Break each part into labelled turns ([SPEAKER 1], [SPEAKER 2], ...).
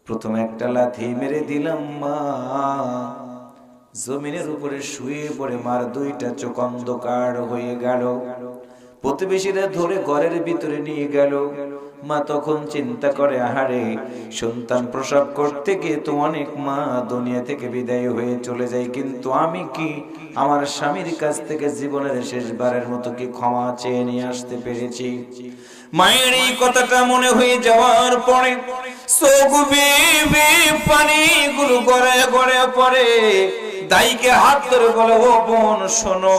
[SPEAKER 1] প্রথম একটা লাথি মেরে দিলাম, মা জমিনের উপরে শুয়ে পড়ে মার দুইটা চোখ অন্ধকার হয়ে গেল। প্রতিবেশীরা ধরে ঘরের ভিতরে নিয়ে গেল। মা তখন চিন্তা করে, আহারে, সন্তান প্রসব করতে গিয়ে তো অনেক মা দুনিয়া থেকে বিদায় হয়ে চলে যায়, কিন্তু আমি কি আমার স্বামীর কাছ থেকে জীবনের শেষবারের মতো কি ক্ষমা চেয়ে নিয়ে আসতে পেরেছি? মায়ের এই কথাটা মনে হয়ে যাওয়ার পরে চোখ বেয়ে পানিগুলো গড়ে গড়ে পড়ে। দাইকে হাত ধরে বলে, ও বোন শোনো,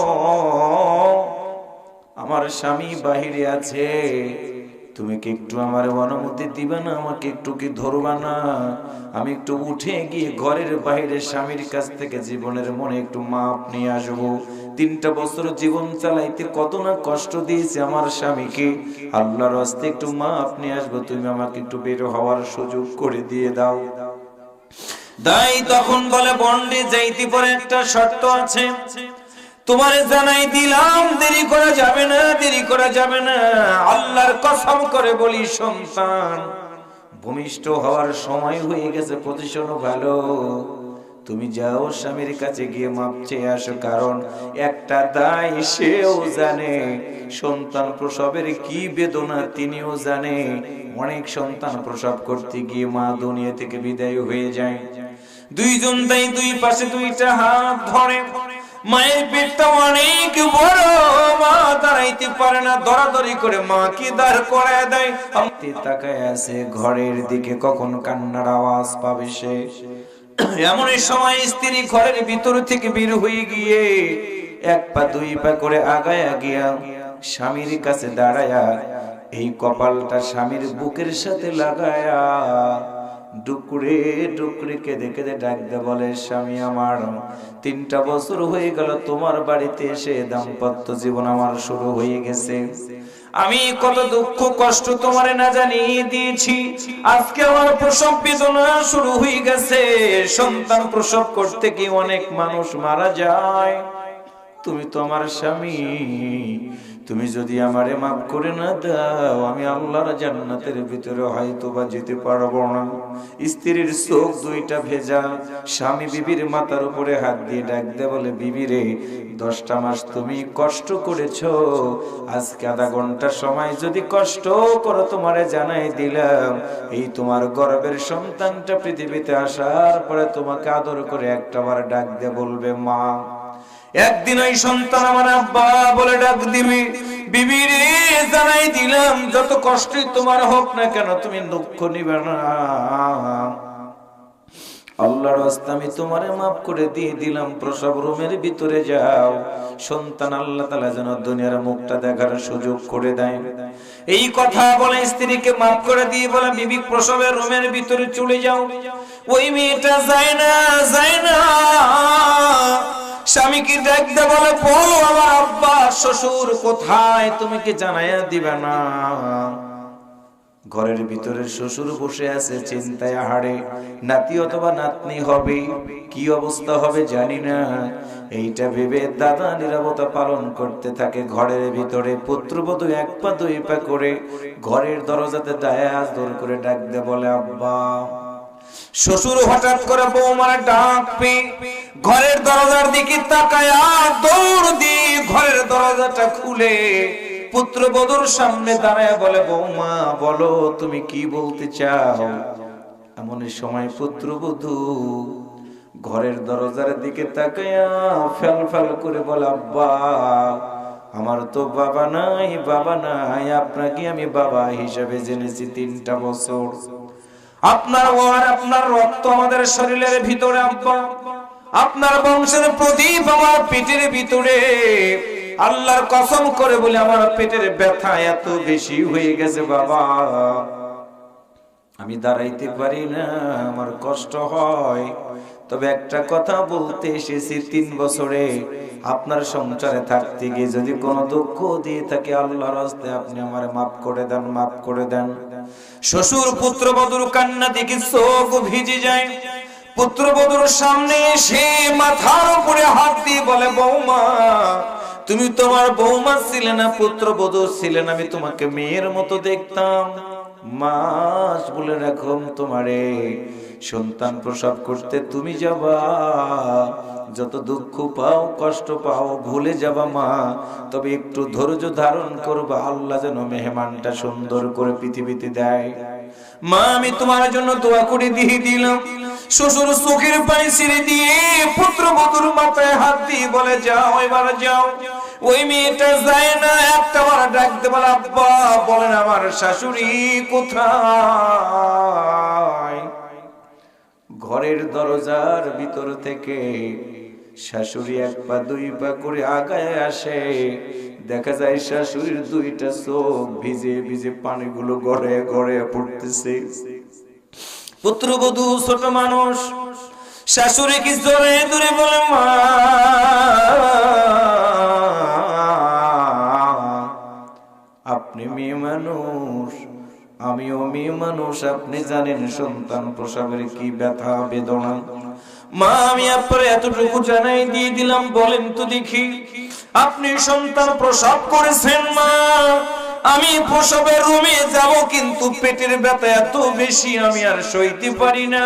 [SPEAKER 1] আমার স্বামী বাহিরে আছে, তুমি কি একটু আমার অনুমতি দিবে না? আমাকে একটু কি ধরবা না? আমি একটু উঠে গিয়ে ঘরের বাইরে স্বামীর কাছ থেকে জীবনের মনে একটু মাপ নিয়ে আসবো। 3টা বছর জীবন চালাইতে কত না কষ্ট দিয়েছে আমার স্বামীকে, আল্লাহর হস্তে একটু মাপ নিয়ে আসবো, তুমি আমাকে একটু বের হওয়ার সুযোগ করে দিয়ে দাও। দাই তখন বলে, বন্ডে যাইতে পরে একটা শর্ত আছে, তোমারে জানাই দিলাম, দেরি করা যাবে না, দেরি করা যাবে না। আল্লাহর কসম করে বলি, সন্তান ভূমিষ্ঠ হওয়ার সময় হয়ে গেছে, পজিশনও ভালো, তুমি যাও স্বামীর কাছে গিয়ে মাপ চেয়ে আসো। কারণ একটা দায় সেও জানে সন্তান প্রসবের কি বেদনা, তিনিও জানে। অনেক সন্তান প্রসব করতে গিয়ে মা দুনিয়া থেকে বিদায় হয়ে যায়। দুইজন দাই দুই পাশে দুইটা হাত ধরে, মায়ের পেটটা অনেক বড়, মা দাঁড়াইতে পারে না, দরাদরি করে মাকে দাঁড় করায় দেয়। তাকায় আছে ঘরের দিকে, কখন কান্নার আওয়াজ পাবে সে। এমন সময় স্ত্রী ঘরের ভিতর থেকে বের হয়ে গিয়ে 1 পা 2 পা করে আগায় গিয়া স্বামীর কাছে দাঁড়ায়া এই কপালটা স্বামীর বুকের সাথে লাগায়া ডুকরে ডুকরে কেঁদে কেঁদে ডাক দে, বলে, স্বামী আমার, 3টা বছর হয়ে গেল তোমার বাড়িতে এসে দাম্পত্য জীবন আমার শুরু হয়ে গেছে। আমি কত দুঃখ কষ্ট তোমারে না জানিয়ে দিয়েছি। আজকে আমার প্রসব বেদনা শুরু হয়ে গেছে। সন্তান প্রসব করতে গিয়ে অনেক মানুষ মারা যায়, তুমি তো আমার স্বামী, তুমি যদি আমারে মাফ করে না দাও, আমি আল্লাহর জান্নাতের ভিতরে হয়তো বা যেতে পারবো না। স্ত্রীর চোখ দুইটা ভেজা, স্বামী বিবির মাথার উপরে হাত দিয়ে ডাক দে, বলে, বিবি রে, 10টা মাস তুমি কষ্ট করেছো, আজকে আধা ঘন্টা সময় যদি কষ্ট করো, তোমারে জানাই দিলাম, এই তোমার গর্ভের সন্তানটা পৃথিবীতে আসার পরে তোমাকে আদর করে একটাবার ডাক দে, বলবে, মা। একদিন ওই সন্তান আমার আব্বা বলে ডাক দিবি, বিবি রে, জানাই দিলাম, যত কষ্টই তোমার হোক না কেন, তুমি দুঃখ নিবে না, আল্লাহর রাস্তা আমি তোমারে মাফ করে দিয়ে দিলাম। প্রসব রুমের ভিতরে যাও, সন্তান আল্লাহ তাআলা যেন দুনিয়ার মুখটা দেখার সুযোগ করে দেয়। এই কথা বলে স্ত্রীকে মাফ করে দিয়ে বলে, বিবি প্রসবের রুমের ভিতরে চলে যাও। ওই মেয়েটা যায় না, যায় না। স্বামীকে ডাক দে, বলে, বউ, আমার আব্বা শ্বশুর কোথায়, তুমি কি জানাইয়া দিবে না? ঘরের ভিতরে শ্বশুর বসে আছে চিন্তায়, আহারে, নাতি অথবা নাতনি হবে, কি অবস্থা হবে জানি না। এইটা ভেবে দাদা নীরবতা পালন করতে থাকে। ঘরের ভিতরে পুত্রবধূ 1 পা 2 পা করে ঘরের দরজাতে দায়াজ দৌড় করে ডাক দে, বলে, আব্বা। শ্বশুর হঠাৎ করে বৌমার ডাক পেয়ে ঘরের দরজার দিকে তাকায়া দৌড় দিয়ে ঘরের দরজাটা খুলে পুত্রবধূর সামনে দাঁড়ায় বলে, বৌমা, বলো, তুমি কি বলতে চাও? এমন সময় পুত্রবধূ ঘরের দরজার দিকে তাকায়া ফেল ফেল করে বলে, আব্বা, আমার তো বাবা নাই, বাবা নাই, আপনাকে আমি বাবা হিসেবে জেনেছি 3টা বছর। আপনার ওয়ার, আপনার রক্ত আমাদের শরীরের ভিতরে, আব্বা, আপনার বংশের প্রদীপ আমার পেটের ভিতরে। আল্লাহর কসম করে বলে, আমার পেটের ব্যথা এত বেশি হয়ে গেছে বাবা, আমি দাঁড়াইতে পারি না, আমার কষ্ট হয়। তবে একটা কথা বলতে এসেছি, 3 বছরে আপনার সংসারে থাকতে গিয়ে যদি কোনো দুঃখ দিয়ে থাকে, আল্লাহর হস্তে আপনি আমারে মাফ করে দেন, মাফ করে দেন। শ্বশুর পুত্রবধূর কান্না দেখে চোখ ভিজে যায়। পুত্রবধূর সামনে এসে মাথার উপরে হাত দিয়ে বলে, বৌমা, তুমি তোমার বৌমা ছিলে না, পুত্রবধূ ছিলেন, আমি তোমাকে মেয়ের মতো দেখতাম, মাস বলে রাখো তোমারে সন্তান প্রসব করতে তুমি যাবা, যত দুঃখ পাও কষ্ট পাও ভুলে যাবা মা, তবে একটু ধৈর্য ধারণ করবা, আল্লাহ যেন মেহমানটা সুন্দর করে পৃথিবীতে দেয়। মা আমি তোমার জন্য দোয়া করে দিয়ে দিলাম। শ্বশুর চোখের পানি ছেড়ে দিয়ে পুত্রবধূর মাথায় হাত দিয়ে বলে যাও, এবার যাও। ওই মেয়েটা যায় না, একটা বার ডাকতে বলে আব্বা, বলেন আমার শাশুড়ি কোথায়? ঘরের দরজার ভিতর থেকে শাশুড়ি এক পা দুই পা করে আগায় আসে, দেখা যায় শাশুড়ির দুইটা চোখ ভিজে ভিজে পানিগুলো গড়ে গড়ে পড়তেছে। পুত্রবধূ ছোট মানুষ, শাশুড়ি কি জোরে দূরে বলে মা আপনি মেয়ে মানুষ, আমিও মেয়ে মানুষ, আপনি জানেন সন্তান প্রসবের কি ব্যথা বেদনা। মা আমি আপনার এতটুকু জানাই দিয়ে দিলাম, বলেন তো দেখি আপনি সন্তান প্রসব করেছেন মা, আমি প্রসবের রুমে যাব কিন্তু পেটের ব্যথা এত বেশি আমি আর সইতে পারি না।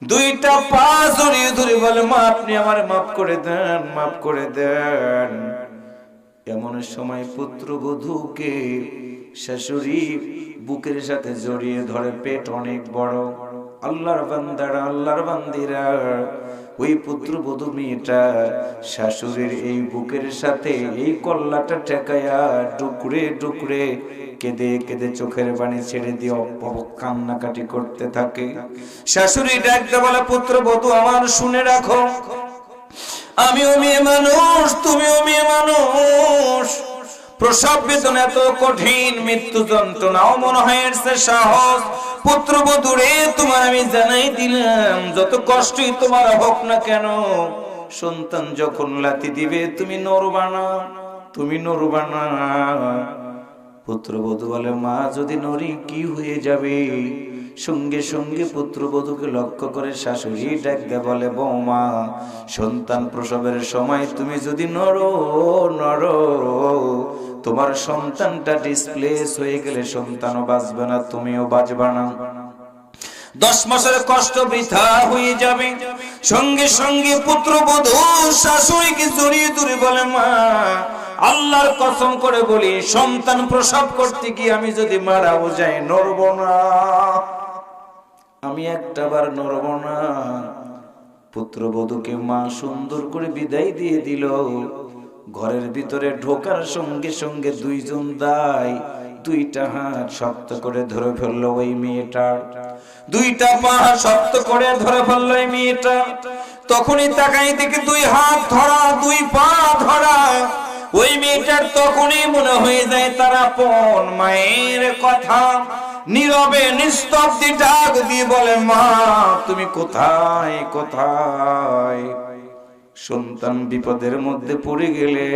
[SPEAKER 1] দুইটা পা জড়িয়ে ধরে বলে মা আপনি আমার মাফ করে দেন, মাফ করে দেন। এমন সময় পুত্রবধূকে শাশুড়ি বুকের সাথে জড়িয়ে ধরে, পেট অনেক বড়। আল্লাহর বান্দারা, আল্লাহর বান্দিরা, ওই পুত্রবধূ মেয়েটা শাশুড়ির এই বুকের সাথে এই কল্লাটা ঠেকায়া টুকরে টুকরে কেঁদে কেঁদে চোখের পানি ছেড়ে দিয়ে কান্নাকাটি করতে থাকে। শাশুড়ি ডাকতে বলে পুত্রবধূ আমার শুনে রাখো, আমিও মেয়ে মানুষ, তুমিও মেয়ে মানুষ, প্রসব বেদনা এত কঠিন, মৃত্যু যন্ত্রণাও মনে হয় এর সাহস। পুত্রবধূরে তোমার আমি জানাই দিলাম, যত কষ্টই তোমার হোক না কেন, সন্তান যখন লাথি দিবে তুমি নড়বা না, তুমি নড়বা না। পুত্রবধূ বলে মা যদি নড়ি কি হয়ে যাবে? সঙ্গে সঙ্গে পুত্রবধূকে লক্ষ্য করে শাশুড়ি ডাকতে বলে বৌমা সন্তান প্রসবের সময় তুমি যদি নড়ো নড়ো, তোমার সন্তানটা ডিসপ্লেস হয়ে গেলে সন্তানও বাঁচবে না, তুমিও বাঁচবে না, 10 মাসের কষ্ট বৃথা হয়ে যাবে। সঙ্গে সঙ্গে পুত্রবধূ শাশুড়িকে জড়িয়ে ধরে বলে মা আল্লাহর কসম করে বলি সন্তান প্রসব করতে গিয়ে আমি যদি মারাও যাই নড়ব না, আমি একটাবার নড়ব না। পুত্রবধূকে মা সুন্দর করে বিদায় দিয়ে দিল। ঘরের ভিতরে ঢোকার সঙ্গে সঙ্গে দুইজন দাই দুইটা হাত শক্ত করে ধরে ফেললো ওই মেয়েটা, দুইটা পা শক্ত করে ধরে ফেললো ওই মেয়েটা। তখনই তাকাই দেখে দুই হাত ধরা, দুই পা ধরা। ওই মেয়েটার তখনই মনে হয়ে যায় তার আপন মায়ের কথা। নীরবে নিস্তব্ধি ডাক দিয়ে বলে মা তুমি কোথায় কোথায়? সন্তান বিপদের মধ্যে পড়ে গেলে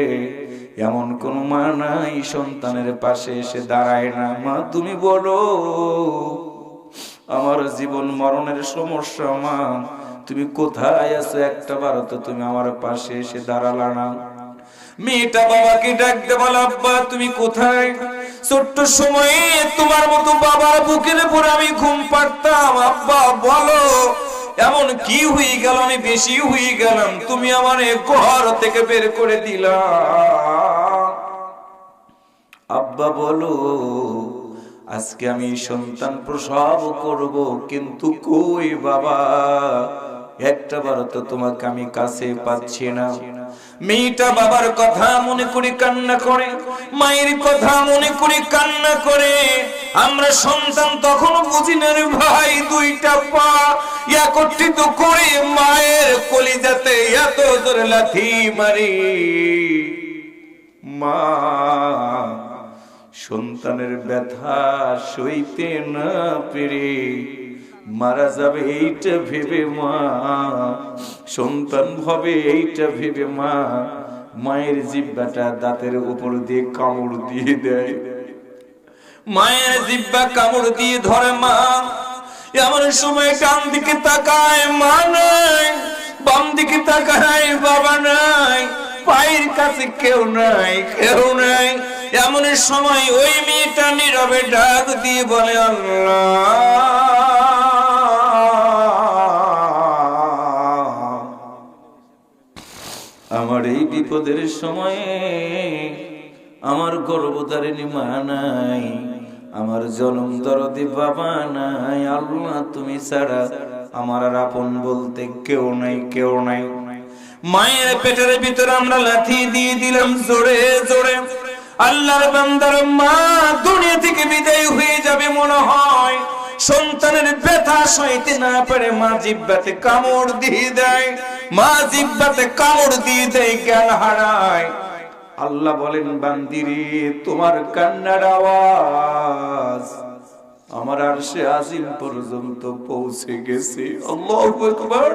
[SPEAKER 1] এমন কোন মা নাই সন্তানের পাশে এসে দাঁড়ায় না। মা তুমি বলো আমার জীবন মরণের সমস্যা, মা তুমি কোথায় আছো, একটা বার তো তুমি আমার পাশে এসে দাঁড়ালা না। মেয়েটা বাবাকে ডাকতে বলে আব্বা তুমি কোথায়? ছোট্ট সময়ে তোমার মতো বাবার বুকের উপর আমি ঘুম পাড়তাম, আব্বা বলো এমন কি হয়ে গেল, আমি বেশি হয়ে গেলাম, তুমি আমার ঘর থেকে বের করে দিলা। আব্বা বলো আজকে আমি সন্তান প্রসব করব, কিন্তু কই বাবা একটা বার তো তোমাকে আমি কাছে পাচ্ছি না। মেয়েটা বাবার কথা মনে করে কান্না করে, মায়ের কথা মনে করে কান্না করে। আমরা সন্তান তখন বুঝি না রে ভাই, দুইটা পা একত্রিত করে মায়ের কলিজাতে এত জোরে লাথি মারি। মা সন্তানের ব্যথা সইতে না পেরে মারা যাবে এইটা ভেবে মা, সন্তান হবে এইটা ভেবে মা মায়ের জিহ্বাটা দাঁতের উপর দিয়ে কামড় দিয়ে দেয়। মায়ের জিহ্বা কামড় দিয়ে ধরে মা। এমন সময় ডান দিকে তাকায় মা নাই, বাম দিকে তাকায় বাবা নাই। পায়ের কাছে কেউ নাই, কেউ নাই। এমন সময় ওই মেয়েটা নীরবে ডাক দিয়ে বলে, আল্লাহ, আমার এই বিপদের সময়ে আমার গর্ভধারিণী মা নাই, আমার জনম দরদি বাবা নাই, আল্লাহ তুমি ছাড়া আমার আর আপন বলতে কেউ নাই, কেউ নাই। মায়ের পেটের ভিতরে আমরা লাথি দিয়ে দিলাম জোরে জোরে। আল্লাহর বান্দার মা দুনিয়া থেকে বিদায় হয়ে যাবে মনে হয়, সন্তানের ব্যথা সইতে না পারে মা জিহ্বাতে কামড় দিয়ে দেয়, মা জিহ্বাতে কামড় দিয়ে দেয়, জ্ঞান হারায়। আল্লাহ বলেন, বান্দিরে তোমার কান্নার আওয়াজ আমার আরশে আজিম পর্যন্ত পৌঁছে গেছে। আল্লাহু আকবার।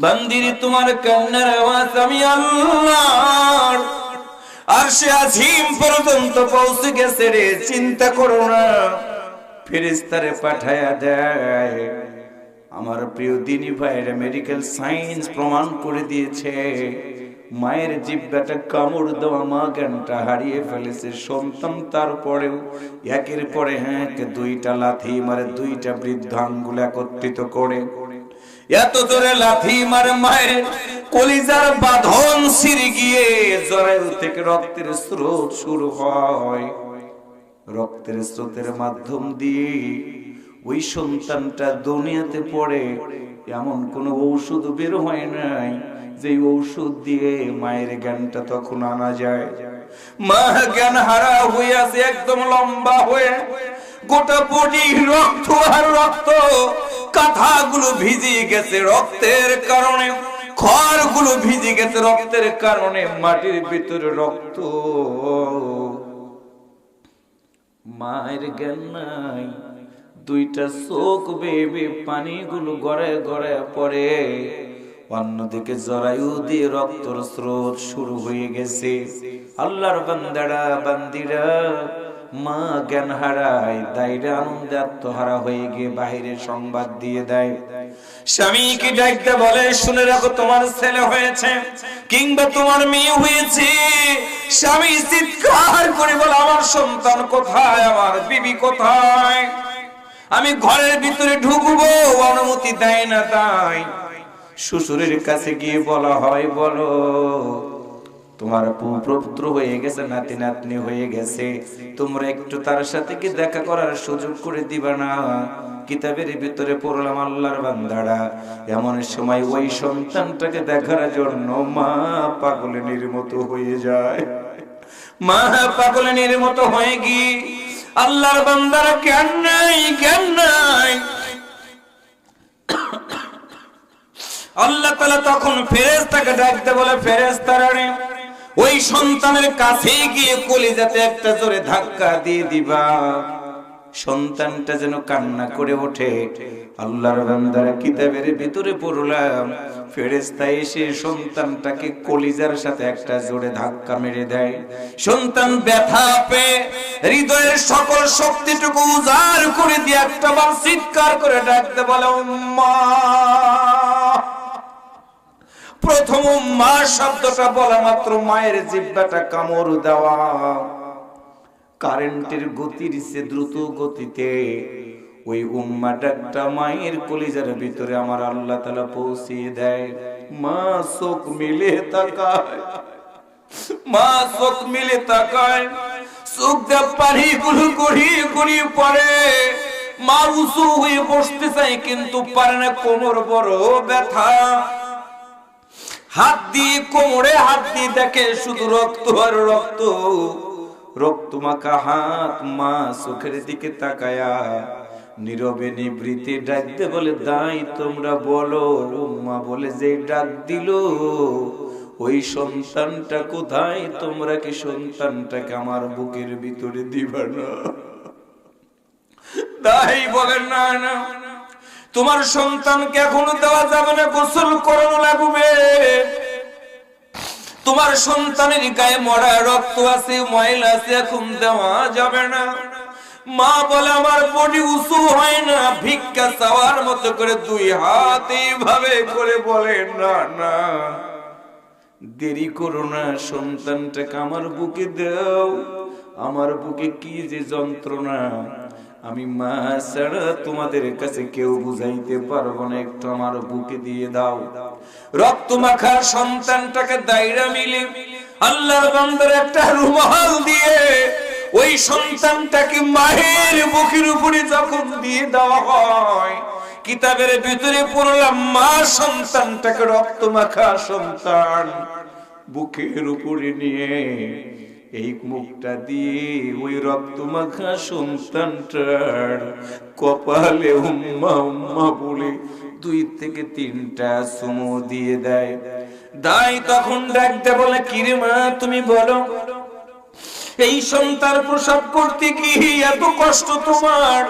[SPEAKER 1] বান্দিরে তোমার কান্নার আওয়াজ আমি আল্লাহর আরশে আজিম পর্যন্ত পৌঁছে গেছে রে। চিন্তা করো না, ফেরেশতারে পাঠায়া দেয়। আমার প্রিয় দিনী ভাইরা, মেডিকেল সায়েন্স প্রমাণ করে দিয়েছে মায়ের জিহ্বাটা কামড় দেওয়া মা জ্ঞানটা হারিয়ে ফেলেছে। সন্তান তারপরেও একের পরে দুইটা লাথি মারে, দুইটা বৃদ্ধ আঙ্গুল একত্রিত করে এত জোরে লাথি মারে, মায়ের কলিজার বাঁধন ছিঁড়ে গিয়ে জরায়ু থেকে রক্তের স্রোত শুরু হয়। রক্তের স্রোতের মাধ্যম দিয়ে ওই সন্তানটা দুনিয়াতে পড়ে। এমন কোন ঔষধ বের হয় নাই যে ঔষধ দিয়ে মায়ের জ্ঞানটা তখন আনা যায়। মা জ্ঞান হারা হয়ে আছে, একদম লম্বা হয়ে, গোটা বডি রক্ত আর রক্ত, কাঁথাগুলো ভিজে গেছে রক্তের কারণে, খড়গুলো ভিজে গেছে রক্তের কারণে, মাটির ভিতরে রক্ত। মায়ের জ্ঞান নাই, দুইটা চোখ বেয়ে পানিগুলো গড়ে গড়ে পড়ে। অন্যদিকে জরায়ু দিয়ে রক্তের স্রোত শুরু হয়ে গেছে। আল্লাহর বান্দারা বান্দিরা মা জ্ঞান হারায়, দায়রা আনন্দে আত্মহারা হয়ে গিয়ে বাহিরে সংবাদ দিয়ে দেয়। স্বামীকে ডাকতে বলে, শুনে রাখো তোমার ছেলে হয়েছে কিংবা তোমার মেয়ে হয়েছে। স্বামী চিৎকার করে বলে, আমার সন্তান কোথায়, আমার বিবি কোথায়, আমি ঘরের ভিতরে ঢুকবো, অনুমতি দেয় না। তাই শ্বশুরের কাছে গিয়ে বলা হয়, বলো তোমার পুত্র হয়ে গেছে, নাতি নাতনি হয়ে গেছে, তোমরা একটু তার সাথে কি দেখা করার সুযোগ করে দিবা না? কিতাবের ভিতরে পড়লাম, আল্লাহর বান্দারা এমন সময় ওই সন্তানটাকে দেখার জন্য মা পাগলের মতো হয়ে যায়। মা পাগলের মতো হয়ে গিয়ে আল্লাহর বান্দারা জ্ঞান নাই, জ্ঞান নাই। আল্লাহ তাআলা তখন ফেরেশতাকে ডাকতে বলে, ফেরেশতারা রে, ওই সন্তানের কাছে গিয়ে কলিজাতে একটা জোরে ধাক্কা দিয়ে দিবা, সন্তানটা যেন কান্না করে ওঠে। আল্লাহর বান্দারা কিতাবের ভিতরে পড়লাম, ফেরেশতা এসে সন্তানটাকে কলিজার সাথে একটা জোরে ধাক্কা মেরে দেয়। সন্তান ব্যথা পেয়ে হৃদয়ের সকল শক্তিটুকু উজাড় করে দিয়ে একটা বার চিৎকার করে ডাকতে বলে, উম্মা। প্রথম মা শব্দটা বলা মাত্র মায়ের জিহ্বাটা কামড় দেওয়া কারেন্টের গতির চেয়ে দ্রুত গতিতে ওই উম্মা ডাকটা মায়ের কলিজার ভিতরে আমার আল্লাহ তাআলা পৌঁছিয়ে দেয়। মা চোখ মিলে তাকায়, মা চোখ মিলে তাকায়, চোখ দিয়ে পানিগুলো গড়িয়ে গড়িয়ে পড়ে। মা উঁচু হয়ে বসতে চায় কিন্তু পারে না, কোমর বড় ব্যথা। হাত দিয়ে কোমরে হাত দিয়ে দেখে শুধু রক্ত আর রক্ত, রক্ত মাখা হাত। মা চোখের দিকে তাকায়া নীরবে নিবৃতে ডাকতে বলে, দাই তোমরা বলো। মা বলে, যে ডাক দিল ওই সন্তানটা কোথায়? তোমরা কি সন্তানটাকে আমার বুকের ভিতরে দিবা না? দাই বলেন, না না, তোমার সন্তানকে এখনো দেওয়া যাবে না, গোসল করানো লাগবে। তোমার সন্তানের গায়ে মরা রক্ত আছে, ময়লা আছে, এখন দেওয়া যাবে না। মা বলে, আমার বডি উঁচু হয় না, ভিক্ষা চাওয়ার মতো করে দুই হাত এইভাবে করে বলে, না না, দেরি করো না, সন্তানটাকে আমার বুকে দাও। আমার বুকে কি যে যন্ত্রণা, আমি মা ছাড়া তোমাদের কাছে কেউ বুঝাইতে পারবো না, একটু আমার বুকে দিয়ে দাও। রক্ত মাখা সন্তানটাকে দায়রা মিলে আল্লাহর বান্দার একটা রুমাল দিয়ে ওই সন্তানটাকে মায়ের বুকের উপরে যখন দিয়ে দেওয়া হয়, কিতাবের ভিতরে পড়লাম মা সন্তানটাকে, রক্ত মাখা সন্তান বুকের উপরে নিয়ে এই মুখটা দিয়ে ওই রক্ত মাখা সন্তানটার কপালে উম্মা উম্মা বলে 2 থেকে 3টা চুমু দিয়ে দেয়। তখন ডাকতে বলে, কিরে মা তুমি বলো, এই সন্তান প্রসব করতে কি এত কষ্ট তোমার?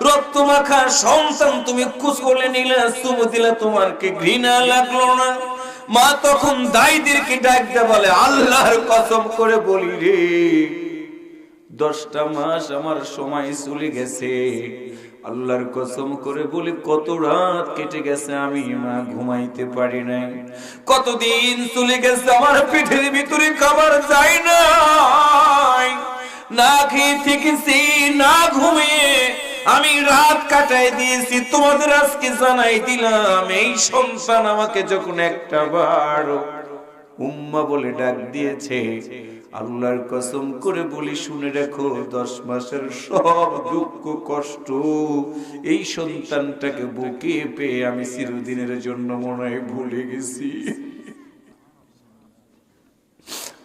[SPEAKER 1] রক্ত মাখা সন্তান তুমি কুচলে নিলে, চুমু দিলে, তোমার কি ঘৃণা লাগলো না? মা তখন দায়ীদেরকে ডাকতে বলে, আল্লাহর কসম করে বলি রে, 10টা মাস আমার সময় চলে গেছে। আল্লাহর কসম করে বলি, কত রাত কেটে গেছে আমি মা ঘুমাইতে পারি নাই। কতদিন চলে গেছে আমার পিঠের ভিতরে খাবার যায় না, না খেয়ে থেকেছি, না ঘুমিয়ে আমি রাত কাটাই দিয়েছি। তোমাদের আজকে জানাই দিলাম, এই সন্তান আমাকে যখন একটা বার উম্মা বলে ডাক দিয়েছে, আল্লাহর কসম করে বলি শুনে রাখো, 10 মাসের সব দুঃখ কষ্ট এই সন্তানটাকে বুকে পেয়ে আমি চিরদিনের জন্য মনে হয় ভুলে গেছি।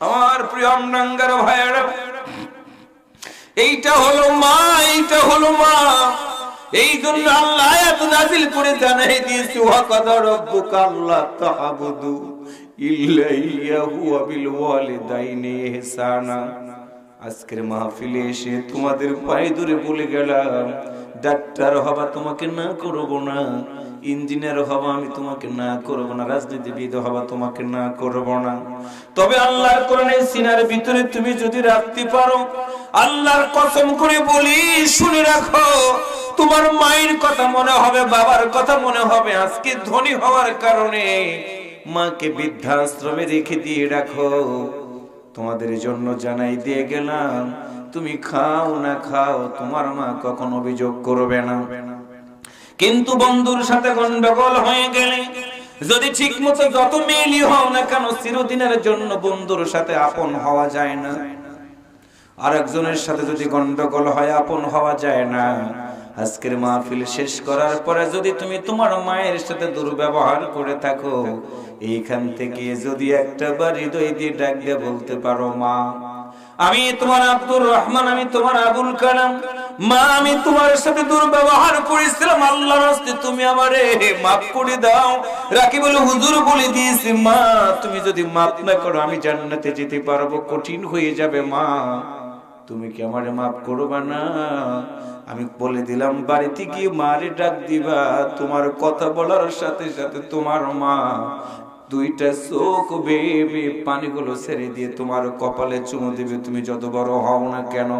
[SPEAKER 1] আমার প্রিয় আমনাঙ্গার ভাইয়েরা, এইটা হলো মা, এইটা হলো মা। এই জন্য আল্লাহ আয়াত নাযিল করে জানাই দিয়েছে, ওয়া কাদা রাব্বুকা আল্লা তা'বুদু ইল্লা ইয়াহু ওয়া বিল ওয়ালিদাইনি ইহসানা। আজকের মাহফিলে এসে তোমাদের পায়ে ধরে বলে গেলাম, ডাক্তার হবা তোমাকে না করব না, ইঞ্জিনিয়ার হবা আমি তোমাকে না করব না, রাজনীতিবিদ হবা তোমাকে না করব না। তবে আল্লাহর কোরআনের সিনার ভিতরে তুমি যদি রাখতে পারো, আল্লাহর কসম করে বলি শুনে রাখো, তোমার মায়ের কথা মনে হবে, বাবার কথা মনে হবে। আজকে ধনী হওয়ার কারণে মাকে বৃদ্ধাশ্রমে রেখে দিয়ে রাখো। তোমাদের জন্য জানাই দিয়ে গেলাম, তুমি খাও না খাও, তোমার মা কখনো অভিযোগ করবে না। কিন্তু বন্ধুর সাথে গন্ডগোল হয়ে গেলে, যদি ঠিক মতো যত মেলি হও না কেন, চিরদিনের জন্য বন্ধুর সাথে আপন হওয়া যায় না। আর একজনের সাথে যদি গন্ডগোল হয়, আপন হওয়া যায় না। আজকের মাহফিল শেষ করার পরে যদি তুমি তোমার মায়ের সাথে দুর্ব্যবহার করে থাকো, এইখান থেকে যদি একটা বার হৃদয় দিয়ে ডাক দিয়ে বলতে পারো, মা আমি তোমার আব্দুর রহমান, আমি তোমার আবুল কালাম, মা আমি তোমার সাথে দুর্ব্যবহার করেছিলাম, আল্লাহর রাস্তে তুমি আমারে মাফ করে দাও। রাকি বলে, হুজুর বলে দিয়েছি, মা তুমি যদি মাফ না করো আমি জান্নাতে যেতে পারবো কঠিন হয়ে যাবে, মা তুমি কি আমারে মাফ করবা না? আমি বলে দিলাম, বাড়িতে গিয়ে মারে ডাক দিবা, তোমার কথা বলার সাথে সাথে তোমার মা 2টা চোখ বেয়ে পানিগুলো ছেড়ে দিয়ে তোমার কপালে চুমু দিবে, তুমি যত বড় হও না কেন।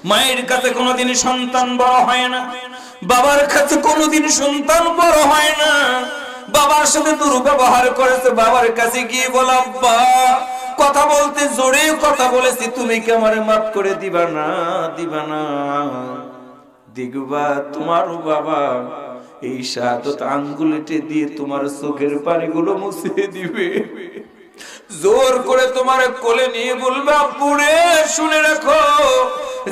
[SPEAKER 1] মায়ের কাছে কোনোদিন সন্তান বড় হয় না, বাবার কাছে কোনোদিন সন্তান বড় হয় না। বাবার সাথে দুর্ব্যবহার করেছে, বাবার কাছে গিয়ে বলা, আব্বা কথা বলতে জোরে কথা বলেছি, তুমি কি আমারে মাফ করে দিবা না? দিবা না? দেখবা তোমার বাবা এই শাহাদত আঙ্গুলিতে দিয়ে তোমার চোখের পানিগুলো মুছে দিবে, জোর করে তোমার কোলে নিয়ে বলবে, পুরে শুনে রাখো,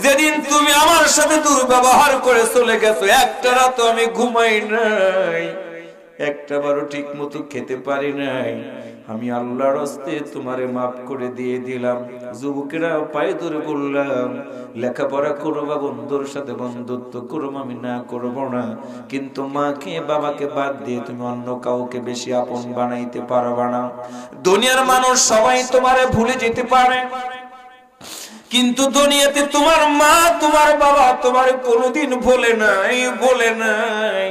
[SPEAKER 1] যেদিন তুমি আমার সাথে দুর্ব্যবহার করে চলে গেছো, একটা রাত আমি ঘুমাই নাই, একটা বারও ঠিক মতো খেতে পারি নাই, আমি আল্লাহর হস্তে তোমারে মাফ করে দিয়ে দিলাম। যুবকেরা পায়ে ধরে বললাম, লেখাপড়া করবা, বন্ধুর সাথে বন্ধুত্ব করবো, আমি না করবো না, কিন্তু মাকে বাবাকে বাদ দিয়ে তুমি অন্য কাউকে বেশি আপন বানাইতে পারবা না। দুনিয়ার মানুষ সবাই তোমারে ভুলে যেতে পারে, কিন্তু দুনিয়াতে তোমার মা তোমার বাবা তোমার কোনোদিন ভোলে নাই, ভোলে নাই।